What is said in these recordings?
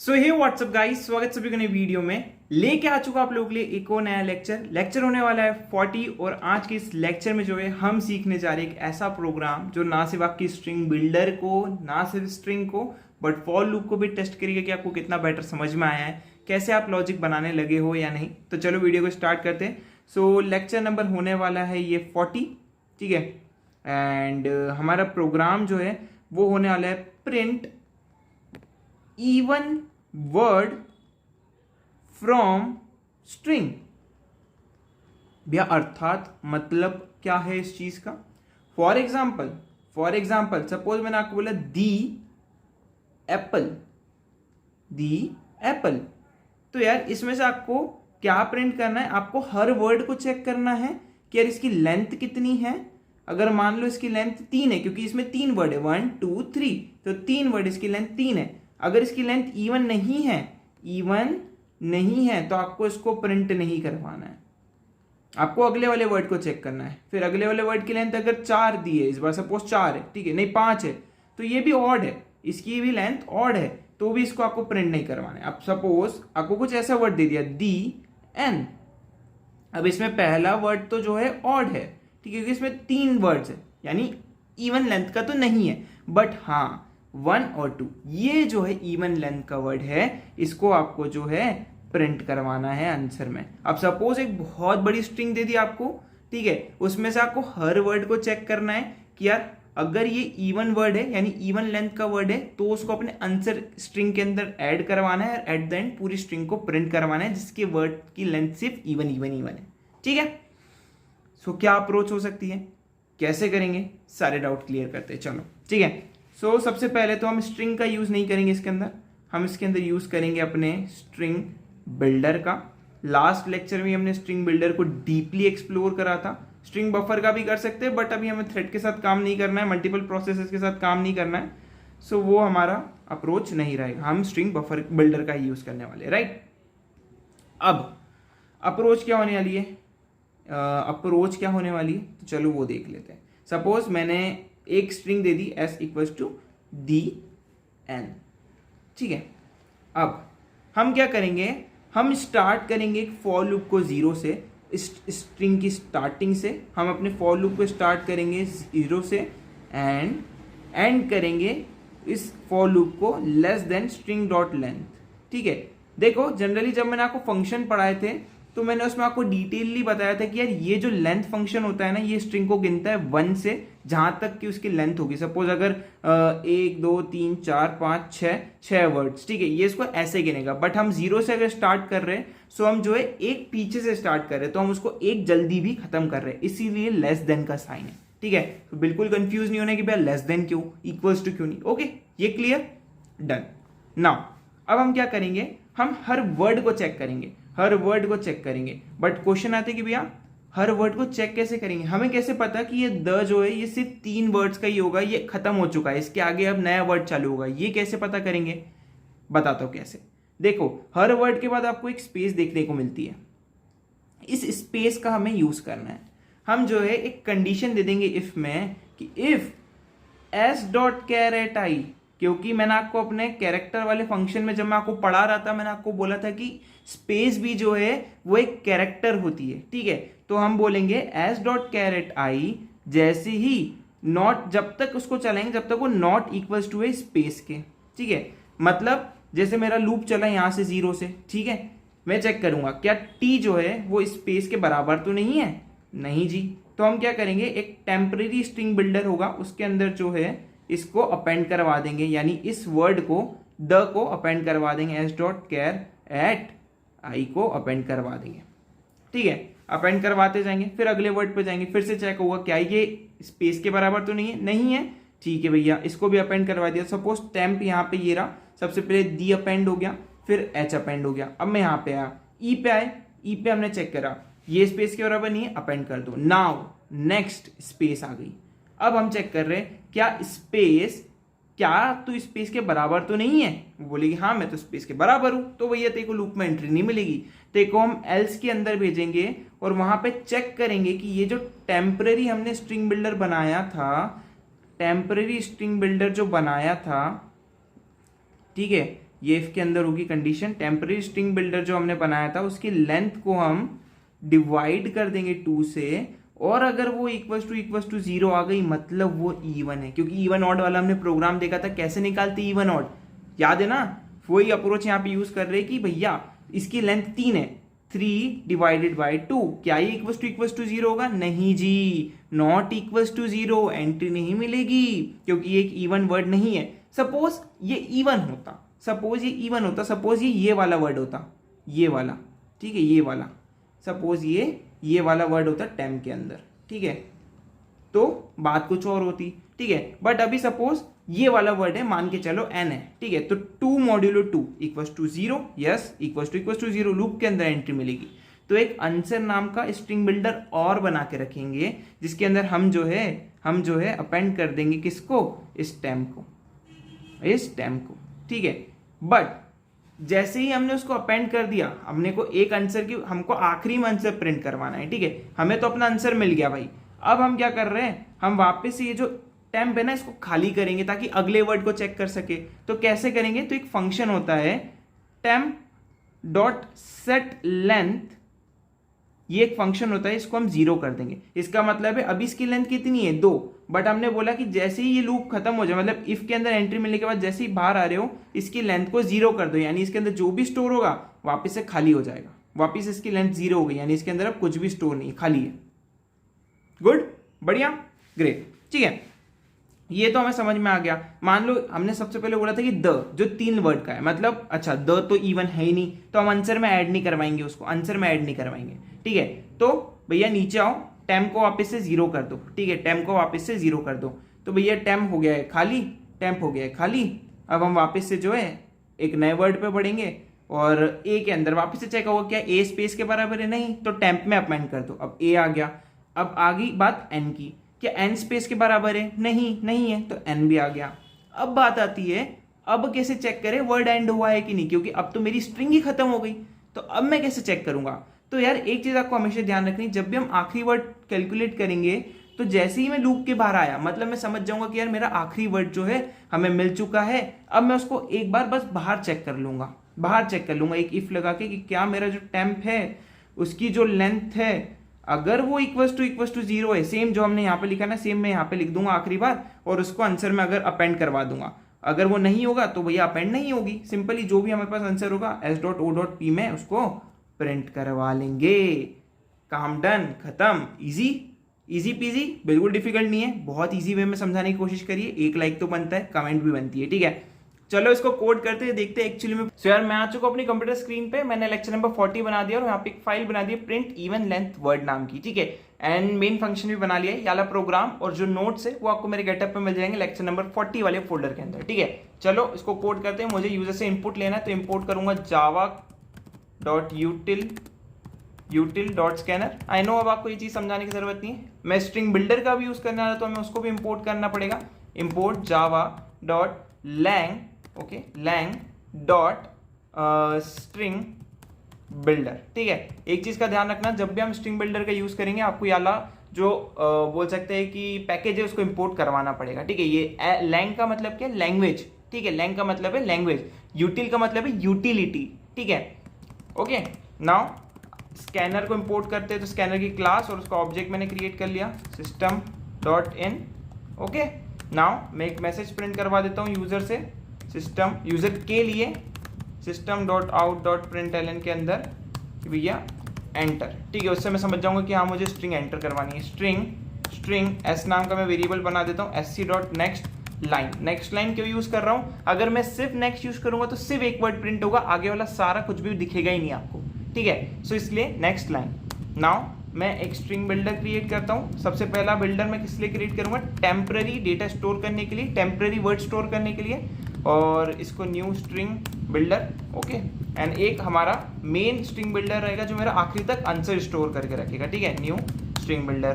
सो हे WhatsApp guys, स्वागत सभी को नई वीडियो में। लेके आ चुका आप लोगों के लिए एक और नया लेक्चर होने वाला है 40। और आज के इस लेक्चर में जो है हम सीखने जा रहे हैं एक ऐसा प्रोग्राम जो ना सिर्फ आपकी स्ट्रिंग बिल्डर को, ना सिर्फ स्ट्रिंग को, बट फॉर लूप को भी टेस्ट करेगा कि आपको कितना बेटर समझ में आया है, कैसे आप लॉजिक बनाने लगे हो या नहीं। तो चलो वीडियो को स्टार्ट करते हैं। सो लेक्चर नंबर होने वाला है ये 40, ठीक है। एंड हमारा प्रोग्राम जो है वो होने वाला है print even word from string. भैया अर्थात मतलब क्या है इस चीज का। फॉर एग्जाम्पल सपोज मैंने आपको बोला दी एप्पल, तो यार इसमें से आपको क्या प्रिंट करना है, आपको हर वर्ड को चेक करना है कि यार इसकी लेंथ कितनी है। अगर मान लो इसकी लेंथ 3 है, क्योंकि इसमें 3 वर्ड है, 1 2 3, तो 3 वर्ड, इसकी लेंथ 3 है। अगर इसकी लेंथ इवन नहीं है तो आपको इसको प्रिंट नहीं करवाना है, आपको अगले वाले वर्ड को चेक करना है। फिर अगले वाले वर्ड की लेंथ अगर 4 दी है, इस बार सपोज 4 है, ठीक है, नहीं 5 है, तो ये भी ऑड है, इसकी भी लेंथ ऑड है, तो भी इसको आपको प्रिंट नहीं करवाना है। अब सपोज आपको कुछ ऐसा वर्ड दे दिया दी एन, अब इसमें पहला वर्ड तो जो है ऑड है, ठीक है, क्योंकि इसमें 3 वर्ड्स है, यानी इवन लेंथ का तो नहीं है, बट हाँ 1 और 2 ये जो है इवन लेंथ का वर्ड है, इसको आपको जो है प्रिंट करवाना है आंसर में। अब सपोज एक बहुत बड़ी स्ट्रिंग दे दी आपको, ठीक है, उसमें से आपको हर वर्ड को चेक करना है कि यार अगर ये इवन वर्ड है, यानी इवन लेंथ का वर्ड है, तो उसको अपने आंसर स्ट्रिंग के अंदर ऐड करवाना है और एट द एंड पूरी स्ट्रिंग को प्रिंट करवाना है जिसके वर्ड की लेंथ सिर्फ इवन है, ठीक है। सो क्या अप्रोच हो सकती है, कैसे करेंगे, सारे डाउट क्लियर करते हैं, चलो ठीक है। सो सबसे पहले तो हम स्ट्रिंग का यूज नहीं करेंगे इसके अंदर, हम इसके अंदर यूज करेंगे अपने स्ट्रिंग बिल्डर का। लास्ट लेक्चर में हमने स्ट्रिंग बिल्डर को डीपली एक्सप्लोर करा था। स्ट्रिंग बफर का भी कर सकते हैं, बट अभी हमें थ्रेड के साथ काम नहीं करना है, मल्टीपल प्रोसेसेस के साथ काम नहीं करना है, सो वो हमारा अप्रोच नहीं रहेगा, हम स्ट्रिंग बफर बिल्डर का ही यूज करने वाले, राइट। अब अप्रोच क्या होने वाली है, तो चलो वो देख लेते हैं। सपोज मैंने एक स्ट्रिंग दे दी s इक्वल्स टू दी एन, ठीक है। अब हम क्या करेंगे, हम स्टार्ट करेंगे एक फॉर लूप को 0 से, इस स्ट्रिंग की स्टार्टिंग से हम अपने फॉर लूप को स्टार्ट करेंगे 0 से एंड एंड करेंगे इस फॉर लूप को less than string dot length, ठीक है। देखो जनरली जब मैंने आपको फंक्शन पढ़ाए थे तो मैंने उसमें आपको डिटेलली बताया था कि यार ये जो लेंथ फंक्शन होता है ना, ये स्ट्रिंग को गिनता है 1 से जहां तक कि उसकी लेंथ होगी। सपोज अगर 1 2 3 4 5 6 वर्ड्स, ठीक है, ये इसको ऐसे गिनेगा, बट हम 0 से अगर स्टार्ट कर रहे हैं, सो हम जो है एक पीछे से स्टार्ट कर रहे हैं, तो हम उसको एक जल्दी भी खत्म कर रहे हैं, इसीलिए लेस देन का साइन है, ठीक है। तो बिल्कुल कंफ्यूज नहीं होने की भैया लेस देन क्यों, इक्वल्स टू क्यों नहीं, ओके, ये क्लियर, डन। नाउ अब हम क्या करेंगे, हम हर वर्ड को चेक करेंगे, बट क्वेश्चन आते कि भैया हर वर्ड को चेक कैसे करेंगे, हमें कैसे पता कि ये द जो है ये सिर्फ 3 वर्ड्स का ही होगा, ये खत्म हो चुका है, इसके आगे अब नया वर्ड चालू होगा, ये कैसे पता करेंगे, बताता हूं कैसे। देखो हर वर्ड के बाद आपको एक स्पेस देखने को मिलती है, इस स्पेस का हमें यूज करना है। हम जो है एक कंडीशन दे देंगे इफ में कि इफ s डॉट कैरेट आई, क्योंकि मैंने आपको अपने कैरेक्टर वाले फंक्शन में जब मैं आपको पढ़ा रहा था, मैंने आपको बोला था कि स्पेस भी जो है वो एक कैरेक्टर होती है, ठीक है। तो हम बोलेंगे s डॉट कैरेट आई, जैसे ही नॉट, जब तक उसको चलाएंगे जब तक वो नॉट इक्वल्स टू है स्पेस के, ठीक है। मतलब जैसे मेरा लूप चला यहां से 0 से, ठीक है, मैं चेक करूंगा क्या t जो है वो स्पेस के बराबर तो नहीं है, नहीं जी, तो हम क्या करेंगे, एक टेम्परेरी स्ट्रिंग बिल्डर होगा, उसके अंदर जो है इसको अपेंड करवा देंगे, यानी इस वर्ड को द को अपेंड करवा देंगे, एस डॉट कैर एट आई को अपेंड करवा देंगे, ठीक है। अपेंड करवाते जाएंगे, फिर अगले वर्ड पे जाएंगे, फिर से चेक होगा क्या ये स्पेस के बराबर तो नहीं है, ठीक है भैया, इसको भी अपेंड करवा दिया। सपोज टेम्प यहाँ पे ये रहा, सबसे पहले दी अपेंड हो गया, फिर एच अपेंड हो गया। अब मैं यहाँ पे आया, ई पे आए, ई पे हमने चेक करा ये स्पेस के बराबर नहीं है, अपेंड कर दो। नाउ नेक्स्ट स्पेस आ गई, अब हम चेक कर रहे हैं क्या स्पेस, क्या तू स्पेस के बराबर तो नहीं है, वो बोलेगी हाँ मैं तो स्पेस के बराबर हूं, तो भैया तेरे को लूप में एंट्री नहीं मिलेगी, तेरे को हम एल्स के अंदर भेजेंगे और वहां पे चेक करेंगे कि ये जो टेम्पररी हमने स्ट्रिंग बिल्डर बनाया था, ठीक है, ये इफ के अंदर होगी कंडीशन, टेम्पररी स्ट्रिंग बिल्डर जो हमने बनाया था उसकी लेंथ को हम डिवाइड कर देंगे 2 से, और अगर वो इक्वल्स टू 0 आ गई मतलब वो इवन है, क्योंकि इवन ऑड वाला हमने प्रोग्राम देखा था कैसे निकालते इवन ऑड, याद है ना। वही अप्रोच यहाँ पे यूज कर रहे कि भैया इसकी लेंथ 3 है, 3 डिवाइडेड बाई 2, क्या ये इक्वल्स टू 0 होगा? नहीं जी, नॉट इक्वल्स टू 0, एंट्री नहीं मिलेगी क्योंकि ये एक इवन वर्ड नहीं है। सपोज ये इवन होता, सपोज ये वाला वर्ड होता, ये वाला, ठीक है, ये वाला, सपोज ये वाला वर्ड होता टेम्प के अंदर, ठीक है, तो बात कुछ और होती, ठीक है। बट अभी सपोज ये वाला वर्ड है, मान के चलो n है, ठीक है, तो 2 modulo 2 equals to 0, yes, equals to 0 loop के अंदर एंट्री मिलेगी। तो एक आंसर नाम का स्ट्रिंग बिल्डर और बना के रखेंगे जिसके अंदर हम जो है अपेंड कर देंगे किसको? इस टेम्प को, ठीक है। बट जैसे ही हमने उसको अपेंड कर दिया, हमने को एक आंसर की, हमको आखिरी में आंसर प्रिंट करवाना है, ठीक है, हमें तो अपना आंसर मिल गया भाई। अब हम क्या कर रहे हैं, हम वापस से ये जो टेम्प है ना इसको खाली करेंगे ताकि अगले वर्ड को चेक कर सके। तो कैसे करेंगे? तो एक फंक्शन होता है टेम्प डॉट सेट लेंथ, ये एक फंक्शन होता है, इसको हम 0 कर देंगे। इसका मतलब है अभी इसकी लेंथ कितनी है? 2, बट हमने बोला कि जैसे ही ये लूप खत्म हो जाए, मतलब इफ के अंदर एंट्री मिलने के बाद जैसे ही बाहर आ रहे हो इसकी लेंथ को 0 कर दो, यानी इसके अंदर जो भी स्टोर होगा वापस से खाली हो जाएगा। वापस इसकी लेंथ 0 हो गई, यानी इसके अंदर अब कुछ भी स्टोर नहीं है, खाली है। गुड, बढ़िया, ग्रेट, ठीक है, ये तो हमें समझ में आ गया। मान लो हमने सबसे पहले बोला था कि द जो 3 वर्ड का है, मतलब अच्छा द तो इवन है ही नहीं, तो हम आंसर में ऐड नहीं करवाएंगे उसको, आंसर में ऐड नहीं करवाएंगे, ठीक है। तो भैया नीचे आओ, टेम्प को वापस से 0 कर दो, ठीक है, टेम्प को वापस से 0 कर दो। तो भैया टेम्प हो गया है खाली, टेम्प हो गया है खाली। अब हम वापस से जो है एक नए वर्ड पे बढ़ेंगे और ए के अंदर वापस से चेक होगा क्या ए स्पेस के बराबर है, नहीं, तो टेम्प में अपेंड कर दो। अब ए आ गया। अब आ गई बात एन की, क्या एन स्पेस के बराबर है? नहीं है, तो एन भी आ गया। अब बात आती है, अब कैसे चेक करें वर्ड एंड हुआ है कि नहीं, क्योंकि अब तो मेरी स्ट्रिंग ही खत्म हो गई, तो अब मैं कैसे चेक करूंगा? तो यार एक चीज आपको हमेशा ध्यान रखनी, जब भी हम आखिरी वर्ड कैलकुलेट करेंगे तो जैसे ही मैं लूप के बाहर आया, मतलब मैं समझ जाऊंगा कि यार मेरा आखिरी वर्ड जो है हमें मिल चुका है। अब मैं उसको एक बार बस बाहर चेक कर लूंगा, एक इफ लगा के कि क्या मेरा जो टेम्प है उसकी जो लेंथ है, अगर वो इक्वल्स टू 0 है, सेम जो हमने यहाँ पे लिखा ना, सेम मैं यहाँ पे लिख दूंगा आखिरी बार, और उसको आंसर में अगर अपेंड करवा दूंगा। अगर वो नहीं होगा तो भैया अपेंड नहीं होगी, सिंपली जो भी हमारे पास आंसर होगा s.o.p में उसको प्रिंट करवा लेंगे। काम डन, खत्म, इजी पीजी, बिल्कुल डिफिकल्ट नहीं है, बहुत इजी वे में समझाने की कोशिश करिए। एक लाइक तो बनता है, कमेंट भी बनती है, ठीक है। चलो इसको कोड करते हैं, देखते हैं एक्चुअली में। सो यार मैं आ चुका अपनी कंप्यूटर स्क्रीन पे, मैंने लेक्चर नंबर 40 बना दिया और यहाँ पे एक फाइल बना दी प्रिंट इवन लेंथ वर्ड नाम की, ठीक है, एंड मेन फंक्शन भी बना लिया है, याला प्रोग्राम, और जो नोट्स है वो आपको मेरे गेटअप पे मिल जाएंगे लेक्चर नंबर 40 वाले फोल्डर के अंदर, ठीक है। चलो इसको कोड करते हैं। मुझे यूजर से इनपुट लेना है, तो इम्पोर्ट करूंगा java.util.scanner। आई नो अब आपको ये चीज समझाने की जरूरत नहीं है, मैं स्ट्रिंग बिल्डर का भी यूज करने वाला तो हमें उसको भी इंपोर्ट करना पड़ेगा। Import java.lang, okay, lang dot string builder, ठीक है। एक चीज का ध्यान रखना, जब भी हम स्ट्रिंग बिल्डर का यूज करेंगे आपको याला जो बोल सकते हैं कि पैकेज है उसको इंपोर्ट करवाना पड़ेगा, ठीक है। ये lang का मतलब क्या है? लैंग्वेज, ठीक है, lang का मतलब है लैंग्वेज, यूटिल का मतलब है यूटिलिटी, ठीक है, ओके। नाउ स्कैनर को इंपोर्ट करते हैं, तो स्कैनर की क्लास और उसका ऑब्जेक्ट मैंने क्रिएट कर लिया system.in, ओके। नाउ मैं एक मैसेज प्रिंट करवा देता हूँ यूजर से, यूजर के लिए system.out.println के अंदर भैया एंटर, ठीक है। उससे मैं समझ जाऊंगा कि हाँ मुझे स्ट्रिंग एंटर करवानी है। स्ट्रिंग एस नाम का मैं वेरिएबल बना देता हूँ, sc.next लाइन। नेक्स्ट लाइन क्यों यूज कर रहा हूँ? अगर मैं सिर्फ नेक्स्ट यूज करूंगा तो सिर्फ एक वर्ड प्रिंट होगा, आगे वाला सारा कुछ भी दिखेगा ही नहीं आपको, ठीक है। सो इसलिए नेक्स्ट लाइन। नाउ मैं एक स्ट्रिंग बिल्डर क्रिएट करता हूँ। सबसे पहला बिल्डर मैं किस लिए क्रिएट करूंगा? टेम्पररी डेटा स्टोर करने के लिए, टेम्पररी वर्ड स्टोर करने के लिए, और इसको new string builder, okay. And एक हमारा मेन स्ट्रिंग बिल्डर रहेगा जो मेरा आखिरी तक आंसर स्टोर करके रखेगा, ठीक है, new string builder,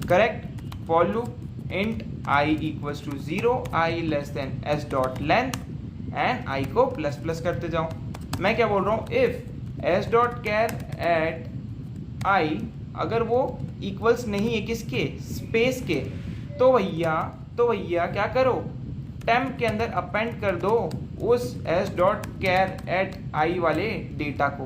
correct. For loop int I equals to 0, I less than s dot length and I को प्लस प्लस करते जाओ। मैं क्या बोल रहा हूँ? if s dot char at I अगर वो इक्वल्स नहीं है किसके? स्पेस के, तो भैया क्या करो? टेम्प के अंदर अपेंड कर दो उस s.char@i वाले डेटा को।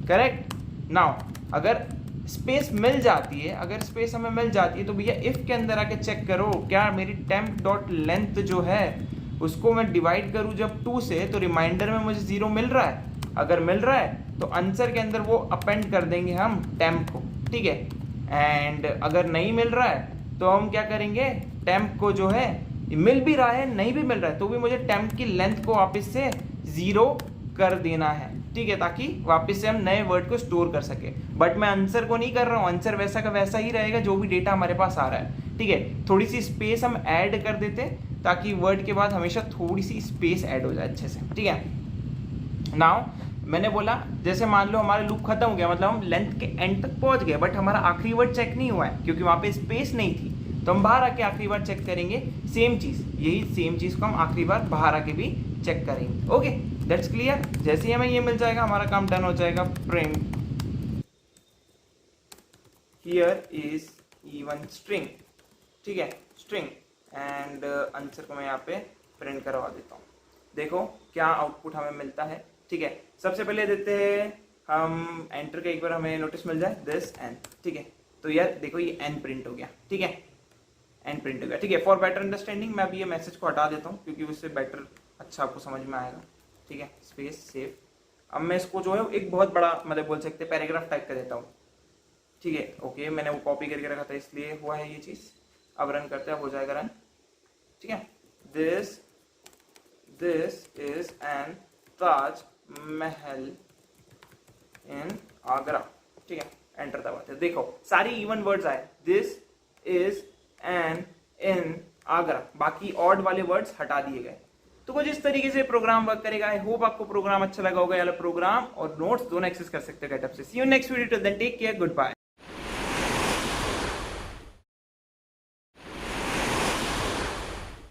करेक्ट। नाउ अगर स्पेस मिल जाती है, अगर स्पेस हमें मिल जाती है तो भैया इफ के अंदर आके चेक करो क्या मेरी टेम्प डॉट लेंथ जो है उसको मैं डिवाइड करूं जब 2 से तो रिमाइंडर में मुझे 0 मिल रहा है। अगर मिल रहा है तो आंसर के अंदर वो अपेंड कर देंगे हम टेम्प को, ठीक है। एंड अगर नहीं मिल रहा है तो हम क्या करेंगे, टेम्प को जो है मिल भी रहा है नहीं भी मिल रहा है तो भी मुझे टेम्प की लेंथ को वापस से 0 कर देना है, ठीक है, ताकि वापस से हम नए वर्ड को स्टोर कर सके। बट मैं आंसर को नहीं कर रहा हूँ, आंसर वैसा का वैसा ही रहेगा जो भी डेटा हमारे पास आ रहा है, ठीक है। थोड़ी सी स्पेस हम ऐड कर देते ताकि वर्ड के बाद हमेशा थोड़ी सी स्पेस ऐड हो जाए अच्छे से, ठीक है। नाउ मैंने बोला जैसे मान लो हमारा लूप खत्म हो गया, मतलब हम लेंथ के एंड तक पहुंच गए बट हमारा आखिरी वर्ड चेक नहीं हुआ है क्योंकि वहां पे स्पेस नहीं थी, तो हम बाहर आके आखिरी बार चेक करेंगे। सेम चीज, यही सेम चीज को हम आखिरी बार बाहर आके भी चेक करेंगे। Okay, that's clear. जैसे ही हमें ये मिल जाएगा हमारा काम डन हो जाएगा। Print here is even string, ठीक है, स्ट्रिंग। एंड आंसर को मैं यहाँ पे प्रिंट करवा देता हूँ। देखो क्या आउटपुट हमें मिलता है, ठीक है। सबसे पहले देते हैं हम एंटर का, एक बार हमें नोटिस मिल जाए दिस एन, ठीक है। तो यार देखो ये एन प्रिंट हो गया, ठीक है, एन प्रिंट हो गया, ठीक है। फॉर बेटर अंडरस्टैंडिंग मैं अभी ये मैसेज को हटा देता हूँ क्योंकि उससे बेटर अच्छा आपको समझ में आएगा, ठीक है। Space save. अब मैं इसको जो है एक बहुत बड़ा मतलब बोल सकते हैं पैराग्राफ टाइप कर देता हूँ, ठीक है। ओके, मैंने वो कॉपी करके रखा था इसलिए हुआ है ये चीज। अब रन करते हैं, हो जाएगा रन, ठीक है। This is an Taj Mahal इन आगरा, ठीक है। एंटर दबाते हैं, देखो सारी इवन वर्ड्स आए। दिस इज एन इन आगरा, बाकी ऑड वाले वर्ड्स हटा दिए गए। तो कुछ इस तरीके से प्रोग्राम वर्क करेगा। आई होप आपको प्रोग्राम अच्छा लगा होगा। या प्रोग्राम और नोट्स दोनों एक्सेस कर सकते हो गेटअप से। See you next video, till then take care, good bye.